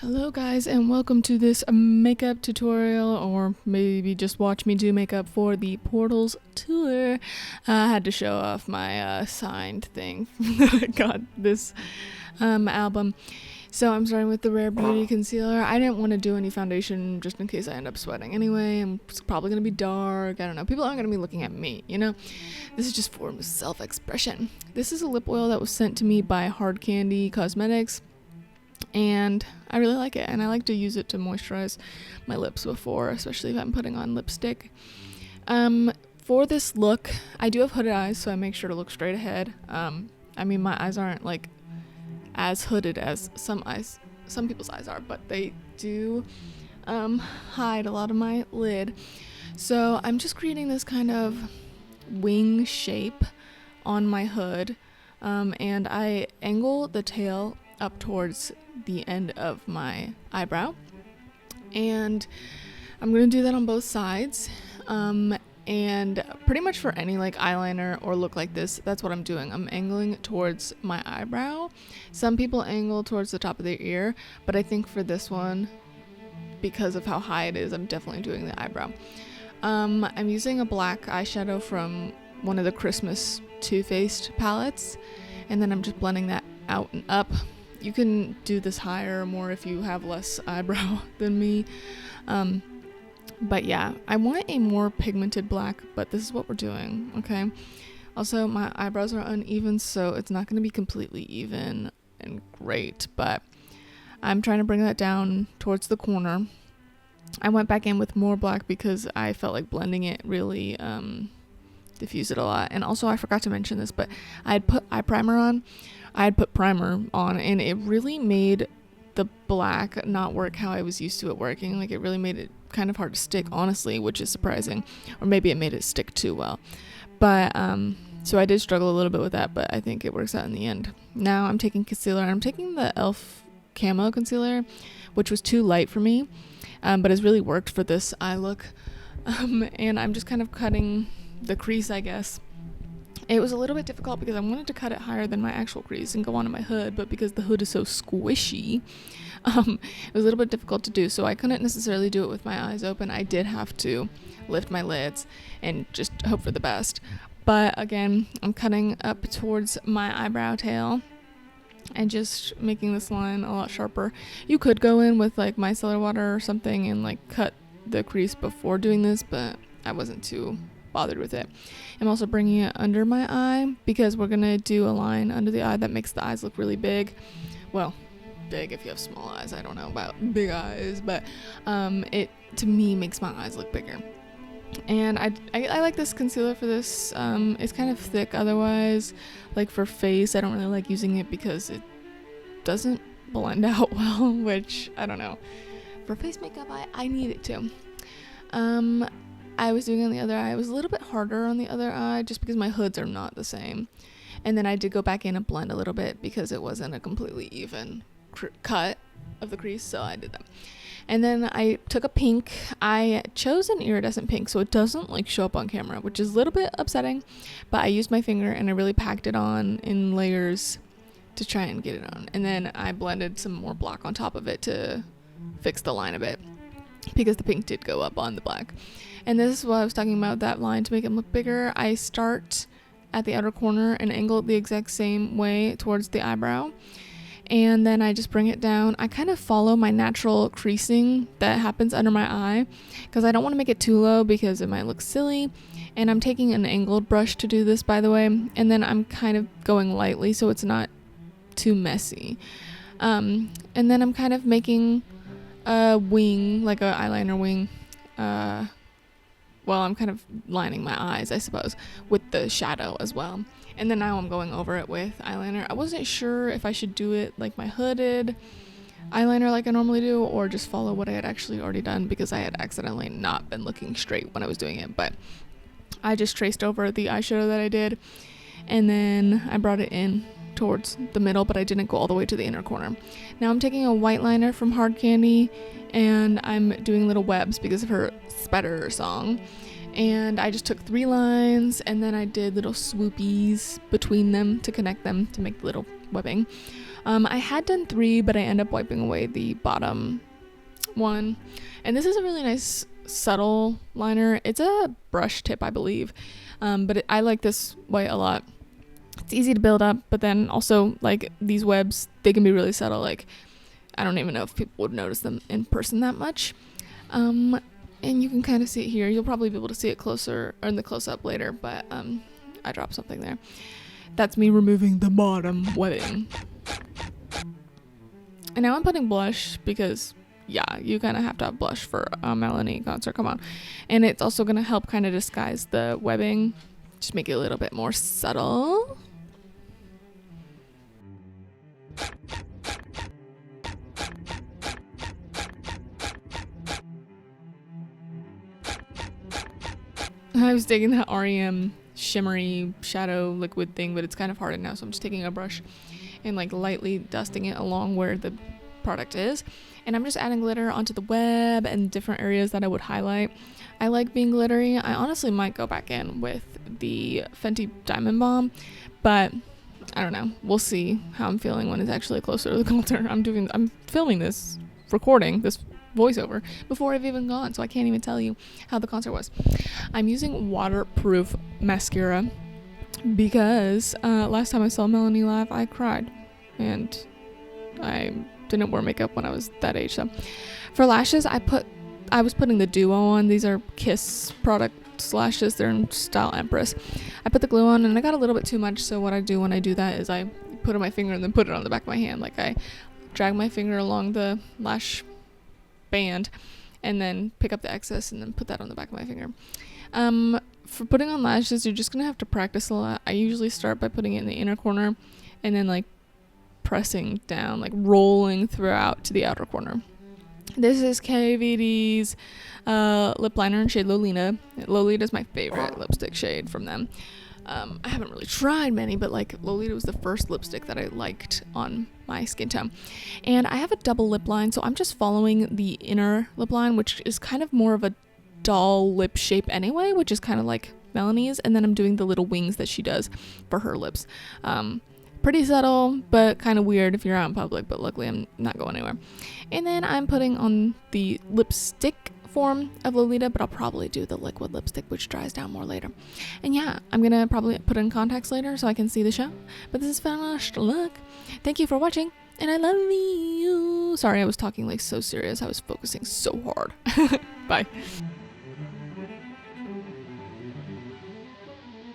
Hello guys, and welcome to this makeup tutorial, or maybe just watch me do makeup for the Portals tour. I had to show off my signed thing that I got this album. So I'm starting with the Rare Beauty concealer. I didn't want to do any foundation just in case I end up sweating anyway, and it's probably going to be dark. I don't know. People aren't going to be looking at me, you know? This is just for self-expression. This is a lip oil that was sent to me by Hard Candy Cosmetics. And I really like it, and I like to use it to moisturize my lips before, especially if I'm putting on lipstick. For this look, I do have hooded eyes, so I make sure to look straight ahead. I mean, my eyes aren't like as hooded as some people's eyes are, but they do hide a lot of my lid. So I'm just creating this kind of wing shape on my hood, and I angle the tail up towards the end of my eyebrow, and I'm gonna do that on both sides, and pretty much for any like eyeliner or look like this, that's what I'm doing. I'm angling towards my eyebrow. Some people angle towards the top of their ear, but I think for this one, because of how high it is, I'm definitely doing the eyebrow. I'm using a black eyeshadow from one of the Christmas Too Faced palettes, and then I'm just blending that out and up. You can do this higher or more if you have less eyebrow than me. But yeah, I want a more pigmented black, but this is what we're doing, okay? Also, my eyebrows are uneven, so it's not going to be completely even and great, but I'm trying to bring that down towards the corner. I went back in with more black because I felt like blending it really diffused it a lot. And also, I forgot to mention this, but I had put primer on, and it really made the black not work how I was used to it working. Like, it really made it kind of hard to stick, honestly, which is surprising. Or maybe it made it stick too well. But, so I did struggle a little bit with that, but I think it works out in the end. Now I'm taking concealer, and I'm taking the e.l.f. Camo concealer, which was too light for me, but has really worked for this eye look. And I'm just kind of cutting the crease, I guess. It was a little bit difficult because I wanted to cut it higher than my actual crease and go onto my hood, but because the hood is so squishy, it was a little bit difficult to do, so I couldn't necessarily do it with my eyes open. I did have to lift my lids and just hope for the best. But again, I'm cutting up towards my eyebrow tail and just making this line a lot sharper. You could go in with like micellar water or something and like cut the crease before doing this, but I wasn't too bothered with it. I'm also bringing it under my eye because we're gonna do a line under the eye that makes the eyes look really big. Well, big if you have small eyes. I don't know about big eyes, but it to me makes my eyes look bigger. And I like this concealer for this. It's kind of thick otherwise. Like for face, I don't really like using it because it doesn't blend out well, which I don't know. For face makeup, I need it to. I was doing on the other eye. It was a little bit harder on the other eye just because my hoods are not the same. And then I did go back in and blend a little bit because it wasn't a completely even cut of the crease, so I did that. And then I took a pink. I chose an iridescent pink so it doesn't like show up on camera, which is a little bit upsetting, but I used my finger and I really packed it on in layers to try and get it on. And then I blended some more black on top of it to fix the line a bit because the pink did go up on the black. And this is what I was talking about, that line to make it look bigger. I start at the outer corner and angle it the exact same way towards the eyebrow. And then I just bring it down. I kind of follow my natural creasing that happens under my eye because I don't want to make it too low because it might look silly. And I'm taking an angled brush to do this, by the way. And then I'm kind of going lightly so it's not too messy. And then I'm kind of making a wing, like an eyeliner wing. Well, I'm kind of lining my eyes, I suppose, with the shadow as well. And then now I'm going over it with eyeliner. I wasn't sure if I should do it like my hooded eyeliner like I normally do, or just follow what I had actually already done because I had accidentally not been looking straight when I was doing it. But I just traced over the eyeshadow that I did, and then I brought it in towards the middle, but I didn't go all the way to the inner corner. Now I'm taking a white liner from Hard Candy, and I'm doing little webs because of her Spetter song. And I just took 3 lines, and then I did little swoopies between them to connect them to make the little webbing. I had done 3, but I ended up wiping away the bottom one. And this is a really nice subtle liner. It's a brush tip, I believe, but I like this white a lot. It's easy to build up, but then also, like, these webs, they can be really subtle. Like, I don't even know if people would notice them in person that much. And you can kind of see it here. You'll probably be able to see it closer, or in the close-up later, but I dropped something there. That's me removing the bottom webbing. And now I'm putting blush because, yeah, you kind of have to have blush for a Melanie concert, come on. And it's also going to help kind of disguise the webbing, just make it a little bit more subtle. I was taking that REM shimmery shadow liquid thing, but it's kind of hardened now, so I'm just taking a brush and like lightly dusting it along where the product is, and I'm just adding glitter onto the web and different areas that I would highlight. I like being glittery. I honestly might go back in with the Fenty Diamond Bomb, but I don't know. We'll see how I'm feeling when it's actually closer to the concert. I'm filming this, recording this voiceover before I've even gone, so I can't even tell you how the concert was. I'm using waterproof mascara because last time I saw Melanie live, I cried, and I didn't wear makeup when I was that age. So for lashes, I was putting the duo on. These are Kiss product lashes. They're in Style Empress. I put the glue on and I got a little bit too much, so what I do when I do that is I put it on my finger and then put it on the back of my hand. Like, I drag my finger along the lash band and then pick up the excess and then put that on the back of my finger. For putting on lashes, you're just gonna have to practice a lot. I usually start by putting it in the inner corner and then like pressing down, like rolling throughout to the outer corner. This is KVD's lip liner in shade Lolita. Lolita is my favorite lipstick shade from them. I haven't really tried many, but like Lolita was the first lipstick that I liked on my skin tone. And I have a double lip line, so I'm just following the inner lip line, which is kind of more of a doll lip shape anyway, which is kind of like Melanie's, and then I'm doing the little wings that she does for her lips. Pretty subtle, but kind of weird if you're out in public, but luckily I'm not going anywhere. And then I'm putting on the lipstick form of Lolita, but I'll probably do the liquid lipstick, which dries down more later. And yeah, I'm gonna probably put in contacts later so I can see the show, but this is finished look. Thank you for watching, and I love you. Sorry, I was talking like so serious. I was focusing so hard. Bye.